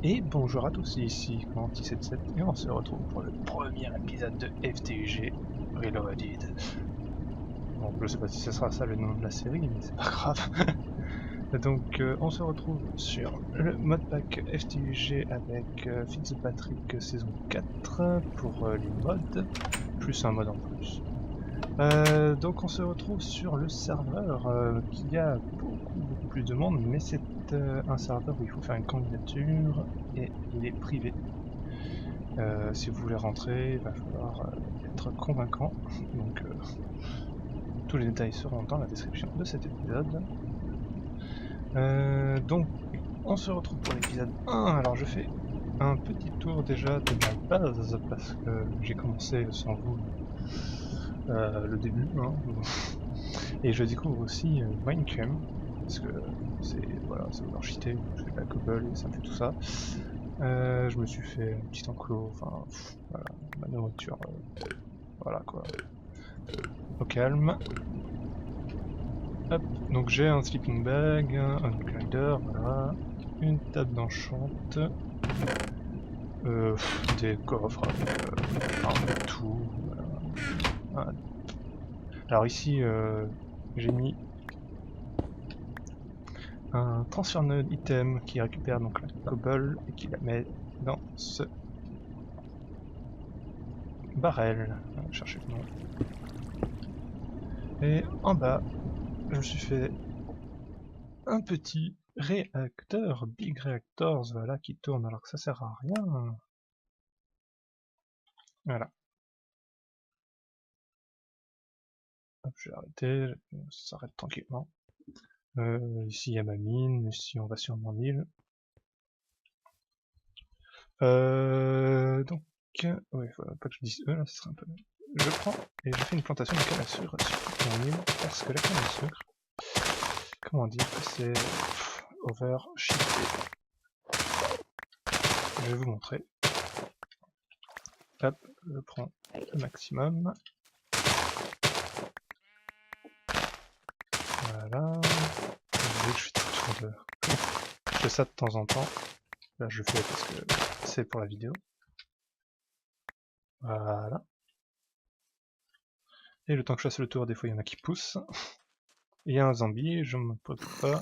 Et bonjour à tous, ici Quanti77 et on se retrouve pour le premier épisode de FTUG Reloaded. Bon, je sais pas si ce sera ça le nom de la série, mais c'est pas grave. Donc on se retrouve sur le modpack FTUG avec Fitzpatrick saison 4 pour les mods, plus un mod en plus. Donc on se retrouve sur le serveur qui a beaucoup plus de monde, mais c'est un serveur où il faut faire une candidature et il est privé. Si vous voulez rentrer, il va falloir être convaincant. Donc tous les détails seront dans la description de cet épisode. Donc on se retrouve pour l'épisode 1. Alors je fais un petit tour déjà de ma base parce que j'ai commencé sans vous le début. Hein. Et je découvre aussi Minecraft parce que c'est voilà, c'est overcheaté, donc je fais de la cobble et ça me fait tout ça. Je me suis fait un petit enclos, enfin voilà, ma nourriture, voilà quoi, au calme. Hop, donc j'ai un sleeping bag, un glider, voilà, une table d'enchant, des coffres avec un peu de tout, voilà. Ah. Alors ici, j'ai mis un transfer node item qui récupère donc la cobble et qui la met dans ce barrel. Cherchez le nom. Et en bas, je me suis fait un petit réacteur, Big Reactors, voilà, qui tourne alors que ça sert à rien. Voilà. Hop, je vais arrêter, ça s'arrête tranquillement. Ici il y a ma mine, ici on va sur mon île. Donc, ouais, faut pas que je dise là, ce serait un peu... Je prends et je fais une plantation de canne à sucre sur mon île, parce que la canne à sucre, comment dire que c'est overshifté. Je vais vous montrer. Hop, je prends le maximum. Voilà. Vous voyez que je fais tout le tour de... Je fais ça de temps en temps. Là je fais parce que c'est pour la vidéo. Voilà. Et le temps que je fasse le tour, des fois il y en a qui poussent. Il y a un zombie, je me pose pas.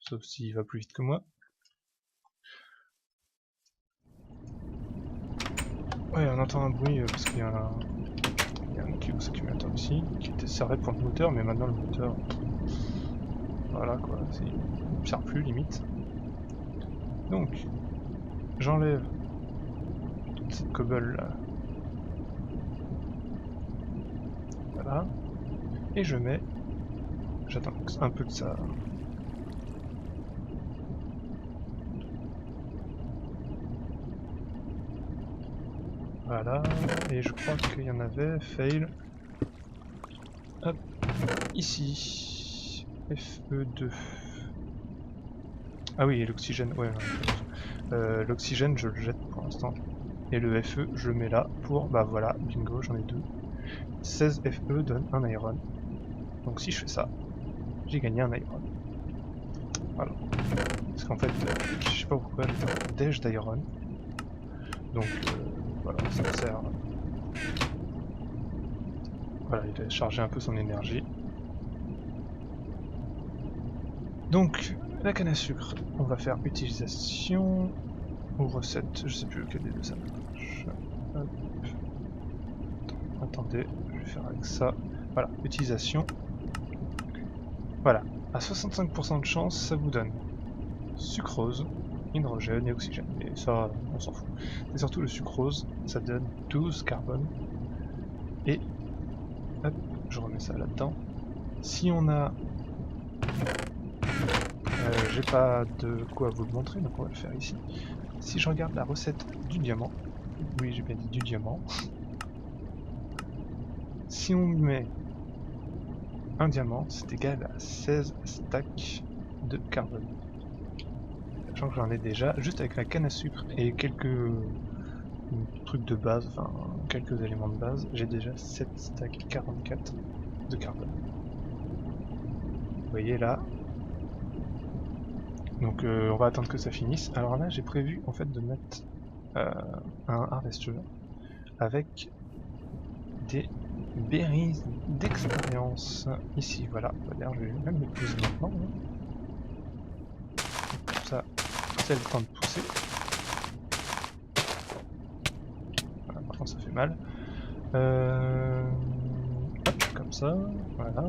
Sauf s'il va plus vite que moi. Ouais, on entend un bruit parce qu'il y a un Aqueous accumulateur ici, qui était servait pour le moteur, mais maintenant le moteur, voilà quoi, il ne sert plus limite. Donc, j'enlève toute cette cobble là, voilà, et je mets, j'attends un peu que ça... Voilà, et je crois qu'il y en avait, fail, hop, ici, FE2. Ah oui, et l'oxygène, ouais, l'oxygène je le jette pour l'instant, et le FE je le mets là pour, bah voilà, bingo, j'en ai deux. 16 FE donne un iron, donc si je fais ça, j'ai gagné un iron. Voilà. Parce qu'en fait, je sais pas pourquoi, j'ai un dèche d'iron, donc voilà, ça me sert, voilà, il a chargé un peu son énergie. Donc, la canne à sucre, on va faire utilisation ou recette, je sais plus lequel des deux ça marche. Hop. Attendez, je vais faire avec ça. Voilà, utilisation. Voilà, à 65% de chance, ça vous donne sucrose, hydrogène et oxygène. Mais ça, on s'en fout. C'est surtout le sucrose, ça donne 12 carbone. Et hop, je remets ça là-dedans. Si on a... j'ai pas de quoi vous le montrer, donc on va le faire ici. Si je regarde la recette du diamant, oui j'ai bien dit du diamant, si on met un diamant, c'est égal à 16 stacks de carbone. Sachant que j'en ai déjà, juste avec la canne à sucre et quelques trucs de base, enfin quelques éléments de base, j'ai déjà 7 stacks 44 de carbone. Vous voyez là, Donc on va attendre que ça finisse. Alors là j'ai prévu en fait de mettre un harvester avec des berries d'expérience. Ici voilà, d'ailleurs je vais même les poser maintenant. Hein. Comme ça, c'est le temps de pousser. Voilà, par contre ça fait mal. Hop, comme ça, voilà.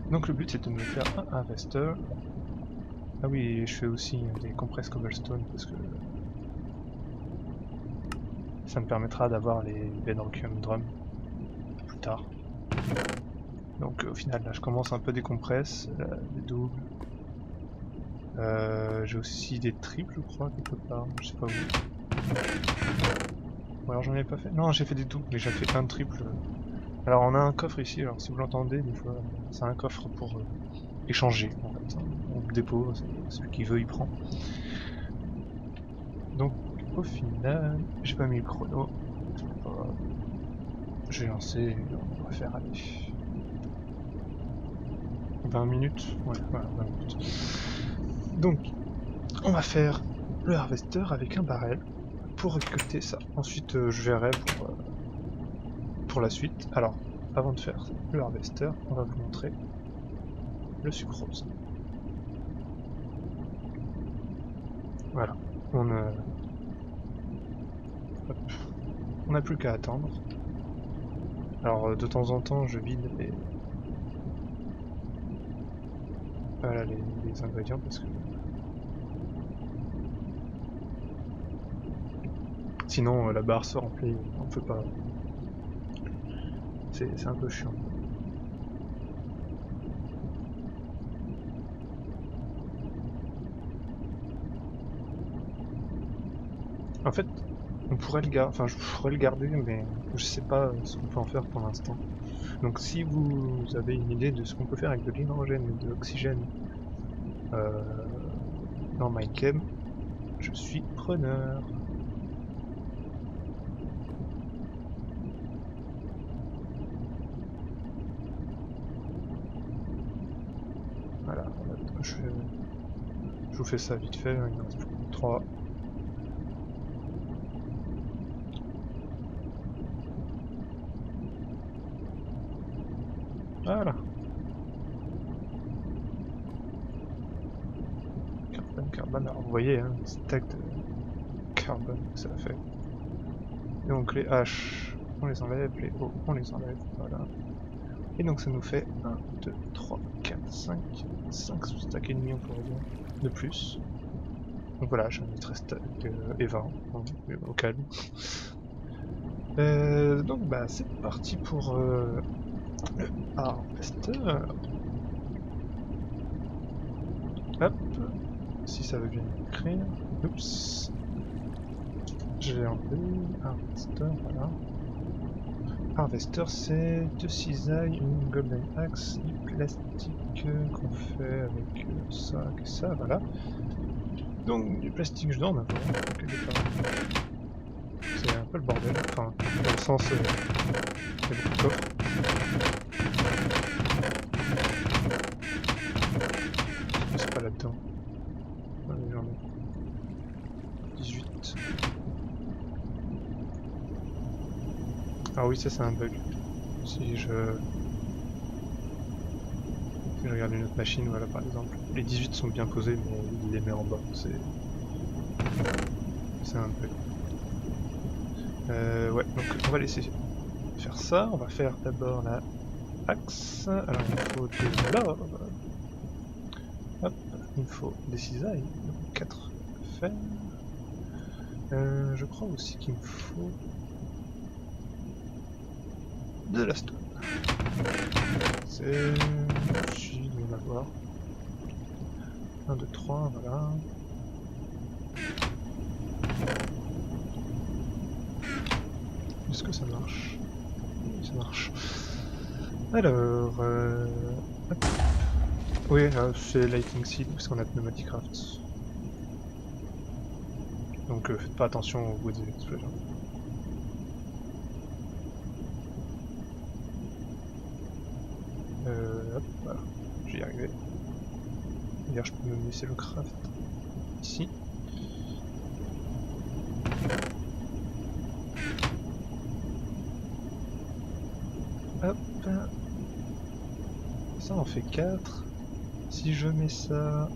Donc le but c'est de me faire un harvester. Ah oui, je fais aussi des compress cobblestone parce que ça me permettra d'avoir les bedrockium drums plus tard. Donc au final là je commence un peu des compress, des doubles. J'ai aussi des triples je crois quelque part, je sais pas où. Ou alors j'en ai pas fait. Non j'ai fait des doubles mais j'ai fait un triple. Alors on a un coffre ici, alors si vous l'entendez des fois c'est un coffre pour échanger en fait. Hein. On le dépose et celui qui veut il prend. Donc au final, j'ai pas mis le chrono. J'ai lancé et on va faire aller 20 minutes. Ouais, voilà, 20 minutes. Donc on va faire le harvester avec un barrel pour récolter ça. Ensuite je verrai pour la suite. Alors avant de faire le harvester, on va vous montrer le sucrose. Voilà. On hop. On n'a plus qu'à attendre. Alors de temps en temps je vide voilà, les ingrédients parce que sinon la barre se remplit, on peut pas. C'est un peu chiant quoi. En fait, on pourrait le garder, enfin je pourrais le garder, mais je sais pas ce qu'on peut en faire pour l'instant. Donc si vous avez une idée de ce qu'on peut faire avec de l'hydrogène et de l'oxygène euh, dans Minecraft, je suis preneur. Voilà, je vous fais ça vite fait, hein, il ne reste plus que 3. Voilà, carbone, carbone. Alors vous voyez, hein, les stacks de carbone que ça fait. Et donc les H, on les enlève, les O, on les enlève, voilà. Et donc ça nous fait 1, 2, 3, 4, 5 stacks et demi on pourrait dire, de plus. Donc voilà, j'ai un litre stack et 20, hein, au calme. Donc bah c'est parti pour le harvester. Hop, si ça veut bien écrire. Oups, j'ai enlevé harvester, voilà. Harvester, c'est 2 cisailles, une golden axe, du plastique qu'on fait avec ça et ça, voilà. Donc du plastique, je dois en avoir quelque part. C'est un peu le bordel, enfin, dans le sens, il y a beaucoup de coffres. C'est pas là-dedans. Allez, j'en ai 18. Ah oui, ça c'est un bug. Si je regarde une autre machine, voilà par exemple, les 18 sont bien posés, mais il les met en bas. C'est un bug. Ouais, donc on va laisser faire ça. On va faire d'abord la axe. Alors il faut de l'or. Hop, il faut des cisailles. Donc 4 fer. Je crois aussi qu'il me faut de la stone. C'est... Je dois en avoir. 1, 2, 3, voilà. Est-ce que ça marche? Oui, ça marche. Alors... hop. Oui, c'est Lighting Seed parce qu'on a Pneumatic Craft. Donc faites pas attention au bout des explosions. Hop, voilà, j'y arrivé. D'ailleurs, je peux me laisser le craft ici. Hop. Ça en fait 4. Si je mets ça...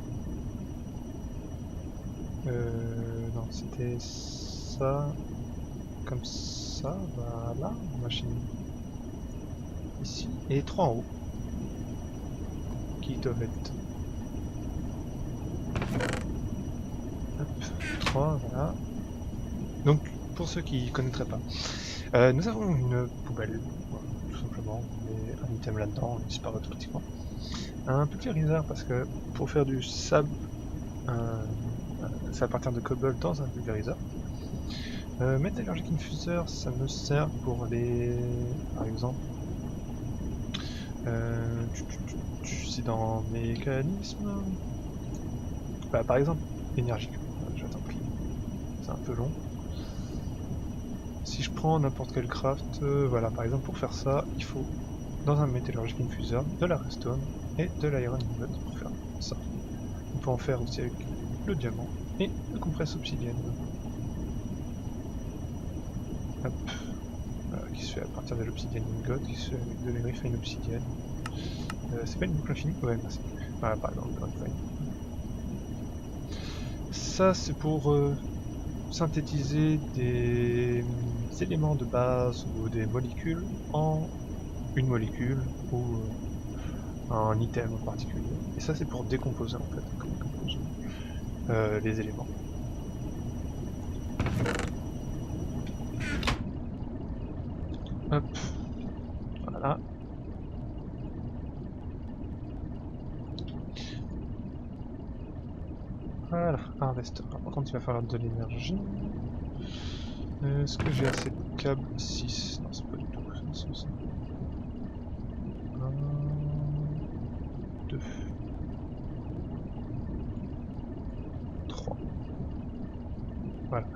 non, c'était ça... Comme ça, voilà, machine ici, et 3 en haut. Qui doivent être... Hop, 3, voilà. Donc, pour ceux qui ne connaîtraient pas, nous avons une poubelle, voilà, tout simplement, et un item là-dedans, il disparaît automatiquement. Un pulvériseur, parce que pour faire du sable, ça appartient de cobble dans un pulvériseur. Métallurgique infuseur, ça me sert pour les... Par exemple... c'est dans mécanismes... Bah, par exemple, énergie. Je t'en prie. C'est un peu long. Si je prends n'importe quel craft, voilà, par exemple pour faire ça, il faut dans un métallurgique infuseur de la redstone et de l'iron ingot pour faire ça. On peut en faire aussi avec le diamant et le compresse obsidienne. Hop. Voilà, qui se fait à partir de l'obsidienne ingot, qui se fait avec de l'enrifine obsidienne. C'est pas une boucle infinie? Ouais, merci. Voilà, par exemple, ça c'est pour synthétiser des éléments de base ou des molécules en une molécule ou un item en particulier. Et ça c'est pour décomposer en fait, comme les éléments. Hop, voilà. Voilà, harvester. Alors, par contre il va falloir de l'énergie. Est-ce que j'ai assez de câbles? 6. Non, c'est pas du tout ça. 1, 2, 3. Voilà.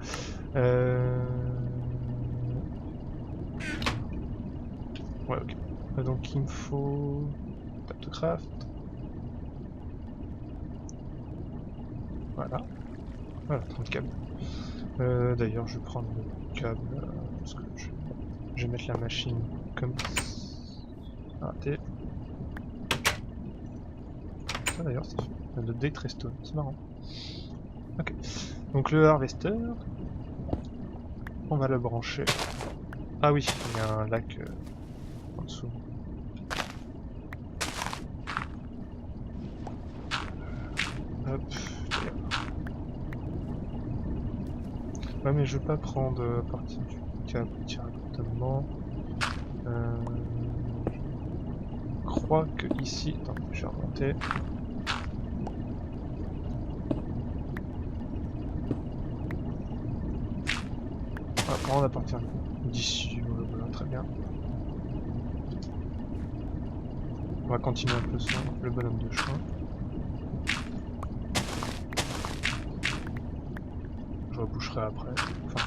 Ouais, ok. Donc il me faut... Table de craft. Voilà. Voilà, 30 câbles. D'ailleurs, je vais prendre le câble, parce que je vais mettre la machine comme... Raté. Ça d'ailleurs, ça fait de date redstone, c'est marrant. Ok. Donc le harvester, on va le brancher. Ah oui, il y a un lac en dessous. Hop. Ouais, mais je veux pas prendre partie du câble directement. Je crois que ici... Attends, je vais remonter. On va prendre à partir d'ici, voilà, très bien. On va continuer un peu sur le bonhomme de chemin. Je reboucherai après. Enfin...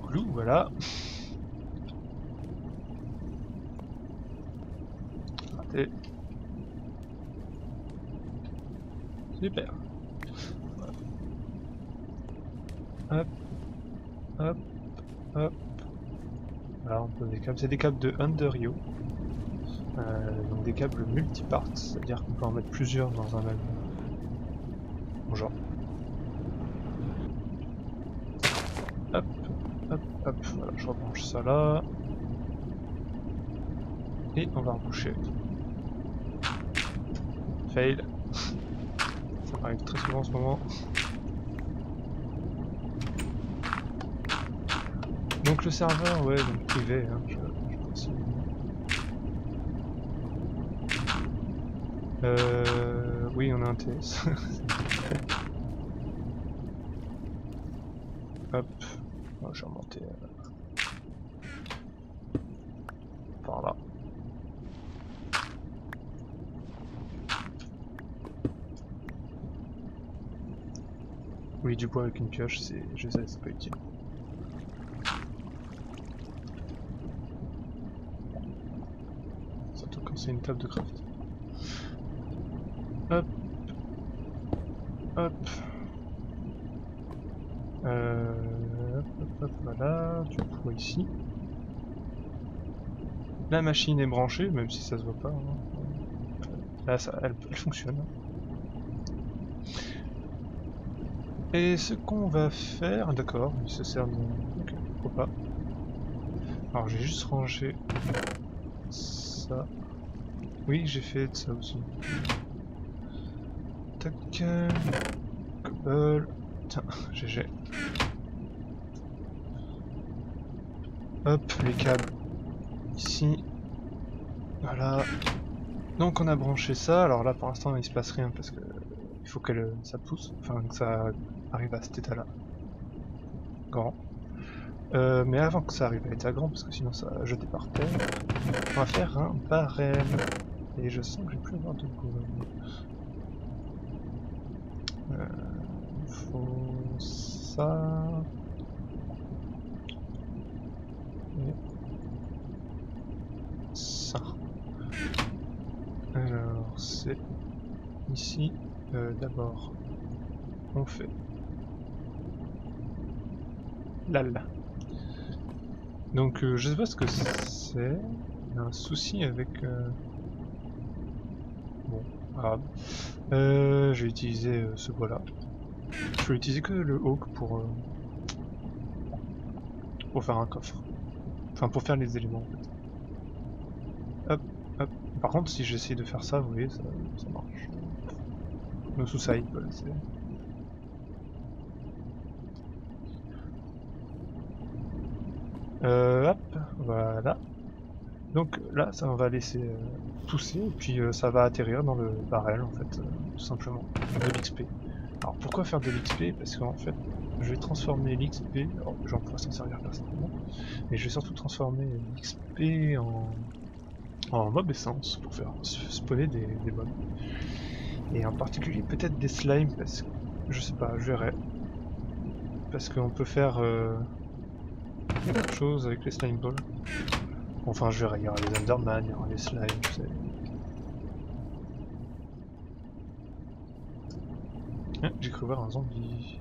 Glou, voilà. Raté. Super. Hop, hop, hop. Voilà, on pose des câbles. C'est des câbles de Underio. Donc des câbles multipart, c'est-à-dire qu'on peut en mettre plusieurs dans un même genre. Hop, hop, hop. Voilà, je rebranche ça là. Et on va reboucher. Fail. Ça m'arrive très souvent en ce moment. Donc le serveur, ouais, donc privé, hein, je pense. Oui, on a un TS. Hop, oh, je vais remonter par là. Oui, du bois avec une pioche, je sais, c'est pas utile. Ça surtout quand c'est une table de craft. Hop. Hop. Hop, voilà, du poids ici. La machine est branchée, même si ça se voit pas. Hein. Là, elle fonctionne. Et ce qu'on va faire, d'accord, il se sert de... Ok, pourquoi pas. Alors j'ai juste rangé ça. Oui, j'ai fait ça aussi. Tac, cobble. Tiens, GG. Hop, les câbles ici. Voilà. Donc on a branché ça. Alors là, pour l'instant, il se passe rien parce que il faut que ça pousse, enfin que ça arrive à cet état-là, grand. Mais avant que ça arrive à l'état grand, parce que sinon ça va jeter par terre, on va faire un barème. Et je sens que je vais plus avoir de bois. Il faut ça. Et ça. Alors, c'est ici. D'abord, on fait lal. Donc, je sais pas ce que c'est. Il y a un souci avec... Bon, pas grave. Je vais utiliser ce bois-là. Je vais utiliser que le oak pour faire un coffre. Enfin, pour faire les éléments, en fait. Hop, hop. Par contre, si j'essaye de faire ça, vous voyez, ça marche. No suicide, voilà, c'est... Hop, voilà. Donc là, ça on va laisser pousser, et puis ça va atterrir dans le barrel, en fait, tout simplement, de l'XP. Alors pourquoi faire de l'XP? Parce qu'en fait, je vais transformer l'XP, j'en pourrais s'en servir personnellement, mais je vais surtout transformer l'XP en mob essence, pour faire spawner des mobs. Et en particulier peut-être des slimes, parce que, je sais pas, je verrai. Parce qu'on peut faire d'autres choses avec les slime balls. Enfin, je verrai, il y aura les Enderman, il y aura les slimes, tu sais. Ah, j'ai cru voir un zombie.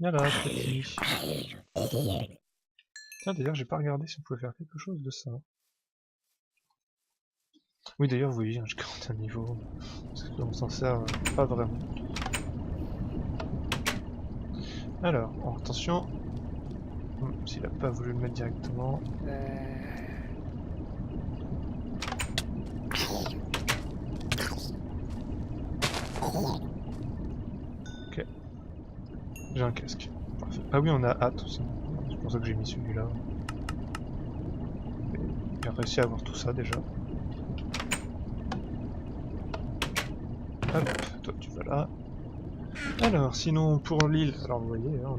Viens là, petit. Tiens, d'ailleurs, j'ai pas regardé si on pouvait faire quelque chose de ça. Oui, d'ailleurs, vous voyez, j'ai 41 niveaux. Parce qu'on s'en sert pas vraiment. Alors, attention. S'il a pas voulu le mettre directement. Ok. J'ai un casque. Parfait. Ah oui, on a hâte aussi. C'est pour ça que j'ai mis celui-là. J'ai réussi à avoir tout ça déjà. Hop, toi tu vas là. Alors, sinon pour l'île, alors vous voyez, hein,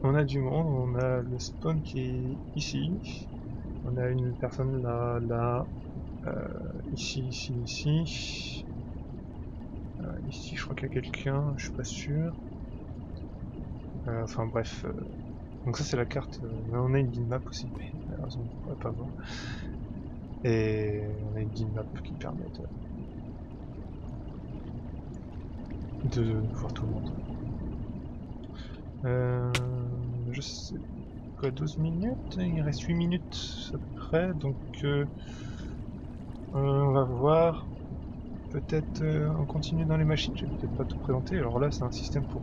on a du monde, on a le spawn qui est ici, on a une personne là, là, ici, ici, ici, ici je crois qu'il y a quelqu'un, je suis pas sûr. Enfin bref, donc ça c'est la carte, on a une minmap aussi, mais malheureusement vous pourrez pas voir. Et on a une minmap qui permet de voir tout le monde. Je sais quoi, 12 minutes, il reste 8 minutes à peu près, donc on va voir. Peut-être on continue dans les machines, j'ai peut-être pas tout présenté. Alors là, c'est un système pour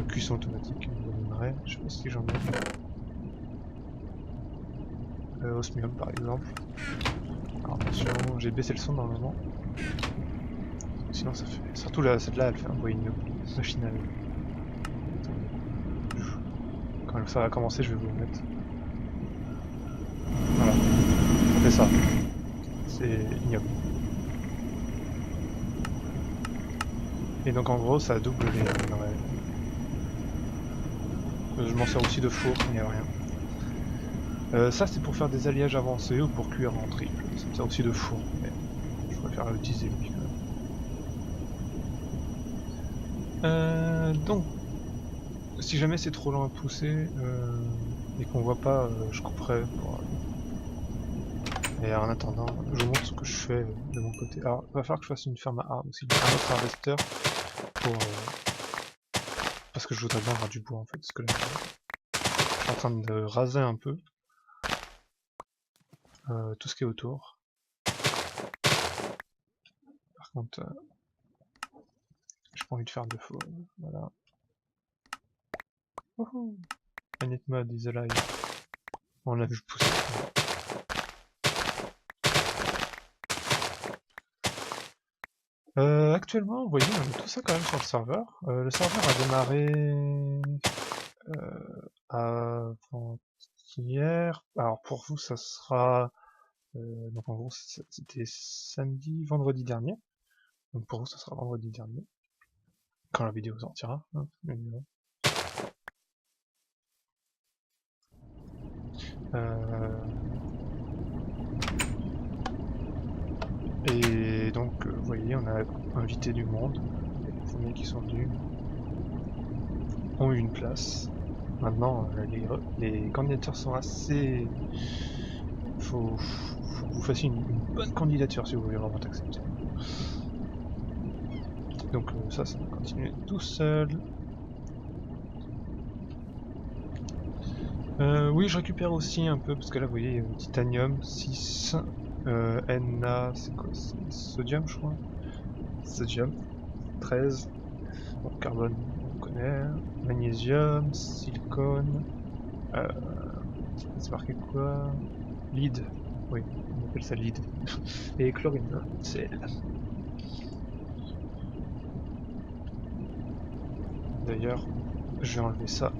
cuisson automatique, de minerais. Je sais pas si j'en ai. Osmium par exemple. Alors attention, j'ai baissé le son normalement. Sinon ça fait. Surtout là, celle-là, elle fait un bruit machinal. Attendez. Quand ça va commencer, je vais vous le mettre. Voilà. Ça fait ça. C'est ignoble. Et donc en gros, ça double les minerais. Je m'en sers aussi de four, il n'y a rien. Ça c'est pour faire des alliages avancés ou pour cuire en triple. Ça me sert aussi de four, mais je préfère l'utiliser lui quand même. Donc, si jamais c'est trop lent à pousser et qu'on voit pas, je couperai pour... Et en attendant, je vous montre ce que je fais de mon côté. Alors, il va falloir que je fasse une ferme à arbres aussi, un autre harvester, pour, parce que je voudrais bien avoir du bois en fait, parce que là, je suis en train de raser un peu tout ce qui est autour. Par contre, j'ai pas envie de faire de faux. Voilà. Wouhou! Planet Mode is alive. On l'a vu pousser. Actuellement, vous voyez, on est tout ça quand même sur le serveur. Le serveur a démarré avant-hier. Alors pour vous, ça sera... donc en gros, c'était samedi, vendredi dernier. Donc pour vous, ça sera vendredi dernier. Quand la vidéo sortira. Hein, et donc, vous voyez, on a invité du monde. Les premiers qui sont venus ont eu une place. Maintenant, les candidatures sont assez... Faut que vous fassiez une bonne candidature si vous voulez vraiment t'accepter. Donc ça va continuer tout seul. Oui, je récupère aussi un peu, parce que là, vous voyez, titanium 6, Na, c'est quoi? C'est sodium, je crois. Sodium 13, bon, carbone, on connaît. Magnésium, silicone, euh, c'est marqué quoi? Lead, oui, on appelle ça lead. Et chlorine, Cl. D'ailleurs, je vais enlever ça.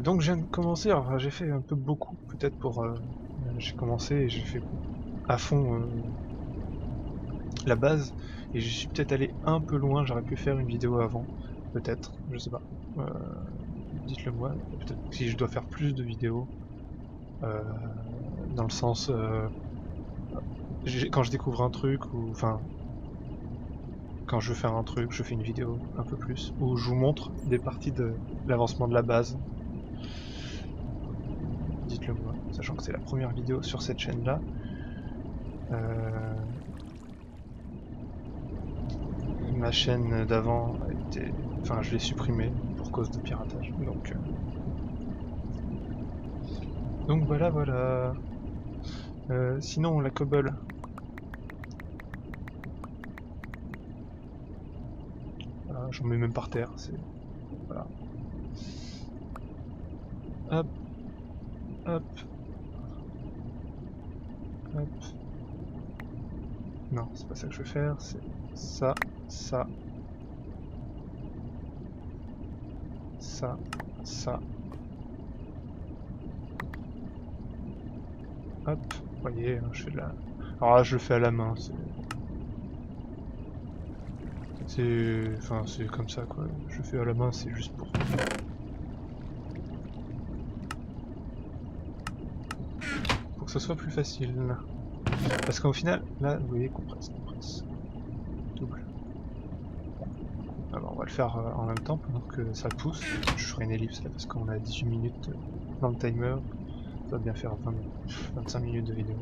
Donc je viens de commencer, alors j'ai fait un peu beaucoup, peut-être pour... j'ai commencé et j'ai fait à fond la base, et je suis peut-être allé un peu loin, j'aurais pu faire une vidéo avant, peut-être, je sais pas. Dites-le moi, peut-être si je dois faire plus de vidéos, euh, dans le sens... quand je découvre un truc, ou enfin, quand je veux faire un truc, je fais une vidéo un peu plus, où je vous montre des parties de l'avancement de la base. Dites-le moi, sachant que c'est la première vidéo sur cette chaîne-là. Euh, Ma chaîne d'avant a été... Enfin, je l'ai supprimée pour cause de piratage, donc voilà, voilà. Sinon, la cobble, voilà, j'en mets même par terre, c'est... Voilà. Hop, hop, hop. Non, c'est pas ça que je vais faire, c'est ça, ça, ça, ça. Hop, vous voyez, hein, je fais de la... Alors là, je le fais à la main, c'est... Enfin, c'est comme ça, quoi. Je le fais à la main, c'est juste pour que ça soit plus facile. Parce qu'au final, là, vous voyez, compresse, compresse. Double. Alors on va le faire en même temps pendant que ça pousse. Je ferai une ellipse là parce qu'on a 18 minutes dans le timer. Ça va bien faire 25 minutes de vidéo.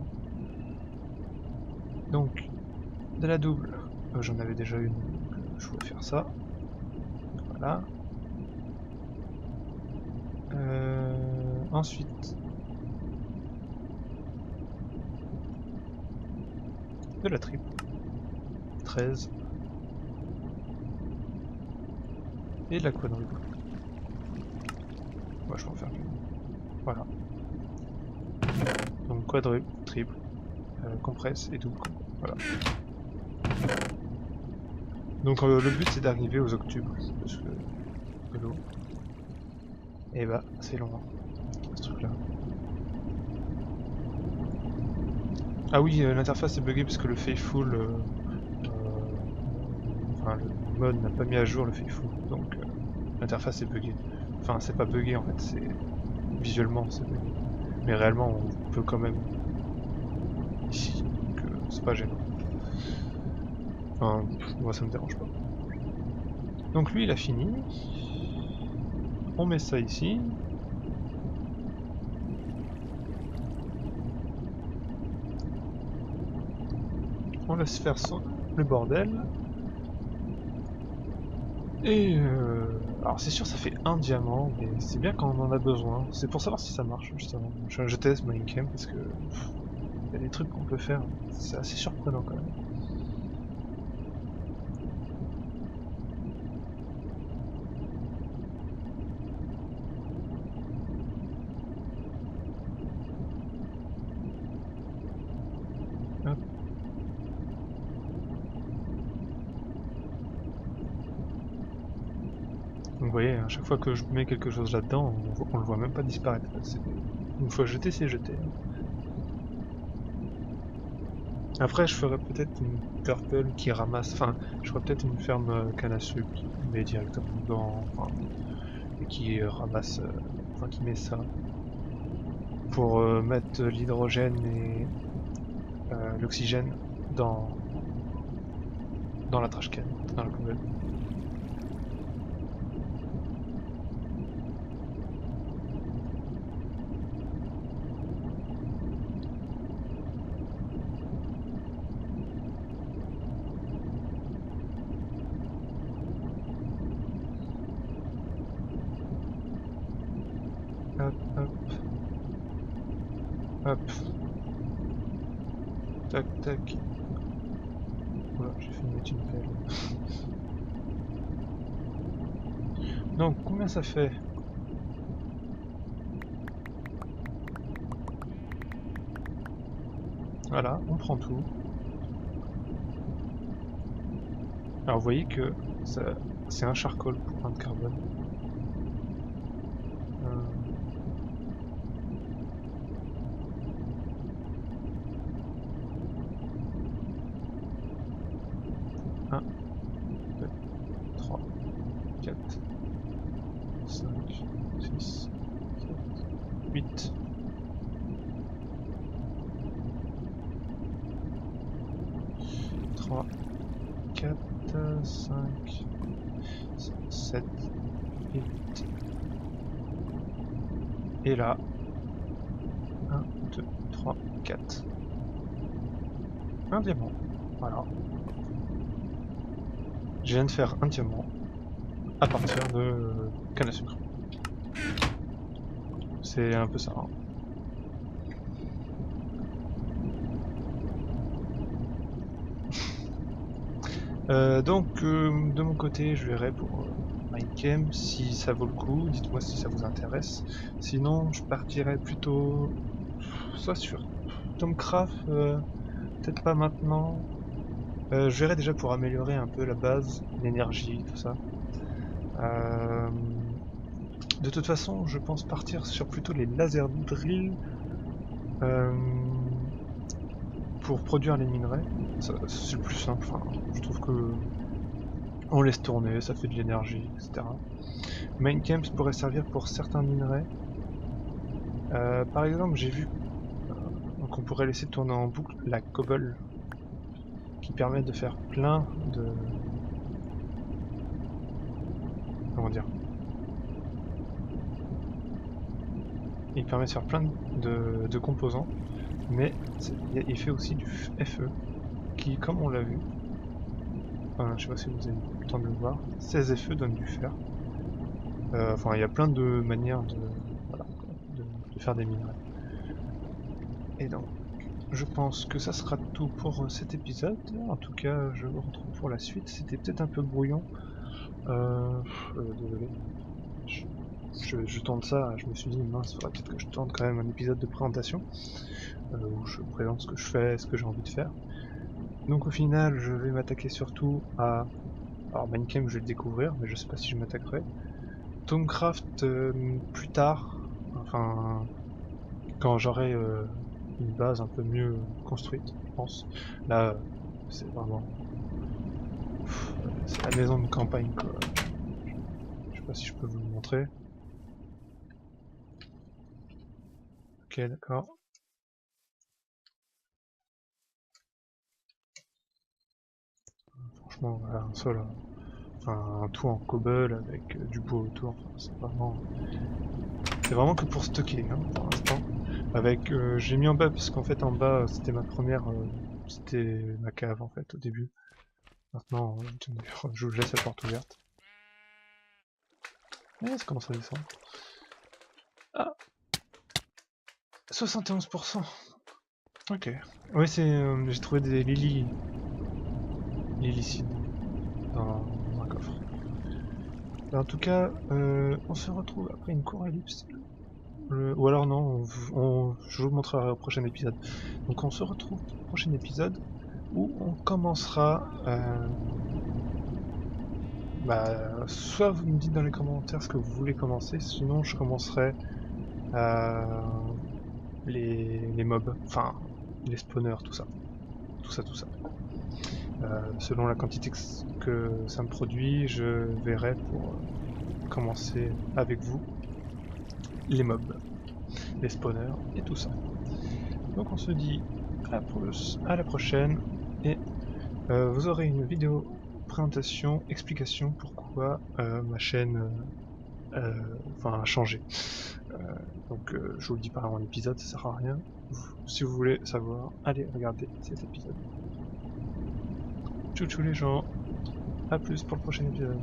Donc, de la double. J'en avais déjà une, donc je pouvais faire ça. Voilà. Ensuite, de la triple. 13. Et de la quadruple. Moi je peux en faire qu'une. Voilà. Donc quadruple, triple, compresse et double compresse. Voilà. Donc le but c'est d'arriver aux octuples, parce que de l'eau. Et bah c'est long, hein, ce truc là. Ah oui, l'interface est buggée parce que le Faithful, enfin le mode n'a pas mis à jour le Faithful, donc l'interface est buggée. Enfin, c'est pas buggé en fait, c'est visuellement c'est buggé. Mais réellement, on peut quand même ici, donc c'est pas gênant. Enfin, moi ça me dérange pas. Donc lui il a fini. On met ça ici. On laisse faire le bordel. Et alors c'est sûr ça fait un diamant, mais c'est bien quand on en a besoin. C'est pour savoir si ça marche justement. Je teste Minecraft parce que il y a des trucs qu'on peut faire. C'est assez surprenant quand même. Hop. Donc vous voyez, à chaque fois que je mets quelque chose là-dedans, on le voit même pas disparaître. Une fois jeté, c'est jeté, hein. Après, je ferais peut-être une purple qui ramasse. Enfin, je ferais peut-être une ferme canne à sucre qui met directement dedans, enfin, et qui ramasse, enfin, qui met ça pour mettre l'hydrogène et l'oxygène dans la trash can, dans la poubelle. Hop, hop, hop, tac, tac. Oula, j'ai fait mettre une pelle. Donc, combien ça fait? Voilà, on prend tout. Alors, vous voyez que c'est un charcoal pour un de carbone. Euh, 1, 2, 3, 4, 5, 6, 7, 8. 3, 4, 5, 7 et 8. Et là, 1, 2, 3, 4. Un diamant. Voilà. Je viens de faire un diamant à partir de canne à sucre. C'est un peu ça, hein. Donc, de mon côté, je verrai pour Minecraft si ça vaut le coup. Dites-moi si ça vous intéresse. Sinon, je partirai plutôt soit sur Tomcraft, peut-être pas maintenant. Je verrai déjà pour améliorer un peu la base, l'énergie, tout ça. Euh, de toute façon, je pense partir sur plutôt les laser drills euh, pour produire les minerais. C'est le plus simple. Enfin, je trouve que on laisse tourner, ça fait de l'énergie, etc. Minecamps pourrait servir pour certains minerais. Par exemple, j'ai vu qu'on pourrait laisser tourner en boucle la cobble, qui permet de faire plein de... Comment dire? Il permet de faire plein de composants, mais il fait aussi du FE, qui, comme on l'a vu, enfin, je sais pas si vous avez eu le temps de le voir, 16 FE donnent du fer. Enfin, il y a plein de manières voilà, de faire des minerais. Et donc, je pense que ça sera tout pour cet épisode. En tout cas, je vous retrouve pour la suite. C'était peut-être un peu brouillon. Désolé. Je, je tente ça, je me suis dit, mince, faudrait peut-être que je tente quand même un épisode de présentation, où je présente ce que je fais, ce que j'ai envie de faire. Donc au final, je vais m'attaquer surtout à... Alors Minecraft, je vais le découvrir, mais je sais pas si je m'attaquerai. Tomcraft, plus tard, enfin, quand j'aurai une base un peu mieux construite, je pense. Là, c'est vraiment... c'est la maison de campagne, quoi. Je sais pas si je peux vous le montrer. Ok, d'accord. Franchement, voilà, un sol, Enfin, un toit en cobble avec du bois autour. Enfin, c'est vraiment que pour stocker hein, pour l'instant. Avec, j'ai mis en bas parce qu'en fait en bas c'était ma première, c'était ma cave en fait au début. Maintenant, je vous laisse la porte ouverte. Et ça commence à descendre. Ah, 71%. Ok. Ouais, j'ai trouvé des lilicides dans un coffre. En tout cas, on se retrouve après une courte ellipse. Ou alors non, je vous montrerai au prochain épisode. Donc on se retrouve au prochain épisode où on commencera... soit vous me dites dans les commentaires ce que vous voulez commencer, sinon je commencerai les mobs, enfin les spawners, tout ça. Tout ça. Selon la quantité que ça me produit, je verrai pour commencer avec vous les mobs, les spawners et tout ça. Donc on se dit à la prochaine et vous aurez une vidéo présentation, explication pourquoi ma chaîne a changé. Donc je vous le dis pas avant l'épisode, ça sert à rien. Si vous voulez savoir, allez regarder cet épisode. Tchou tchou les gens, à plus pour le prochain épisode.